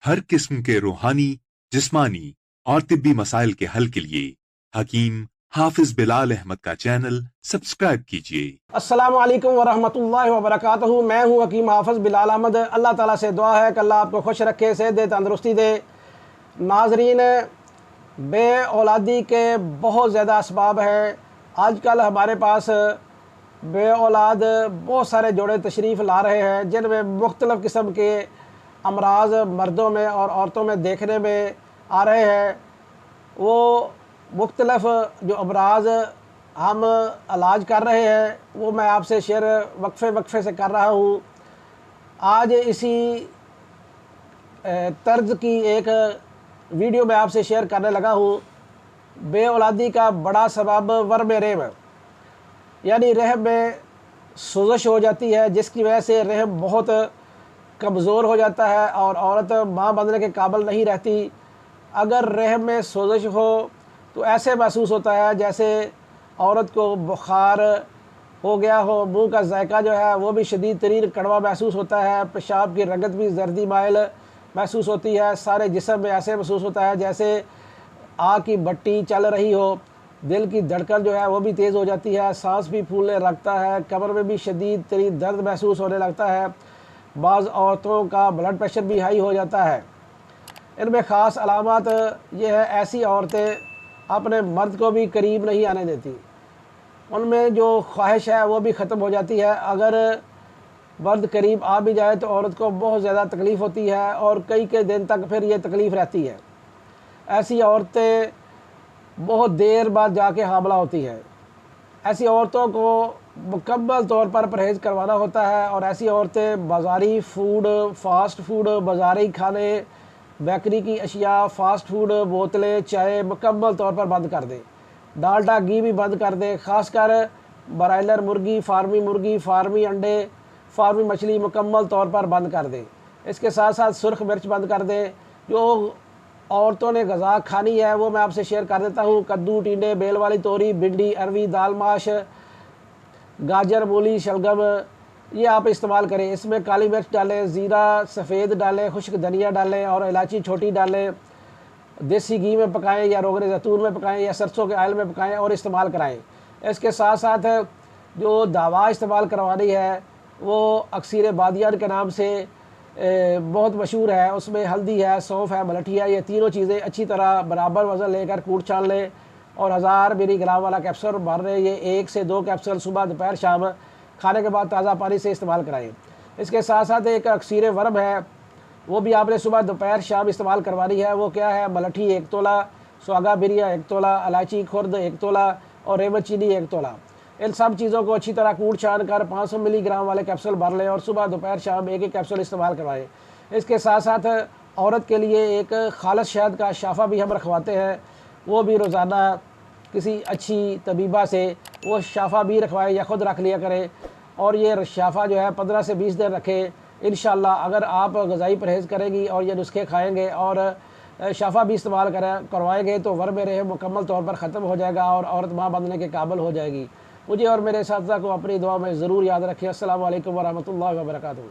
हर किस्म के रूहानी, जिस्मानी और तिब्बी मसाइल के हल के लिए हकीम हाफिज बिलाल अहमद का चैनल सब्सक्राइब कीजिए। अस्सलामु अलैकुम वरहमतुल्लाहि वबरकातुहू। मैं हूँ हकीम हाफिज़ बिलाल अहमद। अल्लाह ताला से दुआ है कि अल्लाह आपको खुश रखे, सेहत दे, तंदुरुस्ती दे। नाजरीन, बे औलादी के बहुत ज़्यादा असबाब हैं। आजकल हमारे पास बे औलाद बहुत सारे जोड़े तशरीफ़ ला रहे हैं जिनमें मुख्तलिफ़ किस्म के अमराज मर्दों में और औरतों में देखने में आ रहे हैं। वो मुख्तलिफ़ जो अमराज हम इलाज कर रहे हैं वो मैं आपसे शेयर वक्फ़े वक्फ़े से कर रहा हूँ। आज इसी तर्ज की एक वीडियो मैं आपसे शेयर करने लगा हूँ। बे औलादी का बड़ा सबब वर्म रहम, यानी रहम में सोजश हो जाती है, जिसकी वजह से रहम बहुत कमज़ोर हो जाता है और औरत माँ बनने के काबिल नहीं रहती। अगर रहम में सोजश हो तो ऐसे महसूस होता है जैसे औरत को बुखार हो गया हो, मुंह का जायका जो है वो भी शदीद तरीन कड़वा महसूस होता है, पेशाब की रंगत भी जर्दी माइल महसूस होती है, सारे जिस्म में ऐसे महसूस होता है जैसे आग की भट्टी चल रही हो, दिल की धड़कन जो है वो भी तेज़ हो जाती है, सांस भी फूलने लगता है, कमर में भी शदीद तरीन दर्द महसूस होने लगता है। बाज़ औरतों का ब्लड प्रेशर भी हाई हो जाता है। इनमें ख़ास अलामत ये है, ऐसी औरतें अपने मर्द को भी करीब नहीं आने देती, उनमें जो ख्वाहिश है वो भी ख़त्म हो जाती है। अगर मर्द करीब आ भी जाए तो औरत को बहुत ज़्यादा तकलीफ़ होती है और कई कई दिन तक फिर ये तकलीफ़ रहती है। ऐसी औरतें बहुत देर बाद जाके हामला होती हैं। ऐसी औरतों को मुकम्मल तौर पर परहेज़ करवाना होता है और ऐसी औरतें बाज़ारी फ़ूड, फ़ास्ट फ़ूड, बाज़ारी खाने, बेकरी की अशिया, फ़ास्ट फ़ूड, बोतलें, चाय मुकम्मल तौर पर बंद कर दें। डालडा घी भी बंद कर दें। ख़ासकर ब्रायलर मुर्गी, फार्मी अंडे, फार्मी मछली मुकम्मल तौर पर बंद कर दें। इसके साथ साथ सुर्ख मिर्च बंद कर दें। जो औरतों ने गज़ा खानी है वो मैं आपसे शेयर कर देता हूँ। कद्दू, टिंडे, बेल वाली तोरी, भिंडी, अरवी, दाल माश, गाजर, मूली, शलगम, ये आप इस्तेमाल करें। इसमें काली मिर्च डालें, ज़ीरा सफ़ेद डालें, खुश्क धनिया डालें और इलायची छोटी डालें। देसी घी में पकाएं या रोगन ज़ैतून में पकाएं या सरसों के ऑयल में पकाएं और इस्तेमाल कराएं। इसके साथ साथ जो दवा इस्तेमाल करवानी है वो अक्सीर बादियान के नाम से बहुत मशहूर है। उसमें हल्दी है, सौंफ है, मलठी है। ये तीनों चीज़ें अच्छी तरह बराबर वज़न लेकर कूट छान लें और 1000 मिलीग्राम वाला कैप्सूल भर रहे, ये 1 से 2 कैप्सूल सुबह, दोपहर, शाम खाने के बाद ताज़ा पानी से इस्तेमाल कराएं। इसके साथ साथ एक अक्सीर वर्म है, वो भी आपने सुबह, दोपहर, शाम इस्तेमाल करवानी है। वो क्या है? मलठी 1 तोला, सुहागा बिरिया 1 तोला, इलायची खुर्द 1 तोला और रेवत चीनी 1 तोला। इन सब चीज़ों को अच्छी तरह कूट छान कर 500 मिलीग्राम वाले कैप्सूल भर लें और सुबह, दोपहर, शाम एक एक कैप्सूल इस्तेमाल करवाएं। इसके साथ साथ औरत के लिए एक खालस शहद का शाफ़ा भी हम रखवाते हैं। वो भी रोज़ाना किसी अच्छी तबीबा से वो शाफ़ा भी रखवाएं या ख़ुद रख लिया करें और ये शाफ़ा जो है 15 से 20 दिन रखें। इंशाअल्लाह अगर आप ग़िज़ाई परहेज़ करेंगी और ये नुस्खे खाएँगे और शाफ़ा भी इस्तेमाल करवाएंगे तो वर्म रहम मुकम्मल तौर पर ख़त्म हो जाएगा और औरत माँ बनने के काबिल हो जाएगी। मुझे और मेरे साथियों को अपनी दुआ में ज़रूर याद रखें। अस्सलामु अलैकुम वरहमतुल्लाहि वबरकातुहू।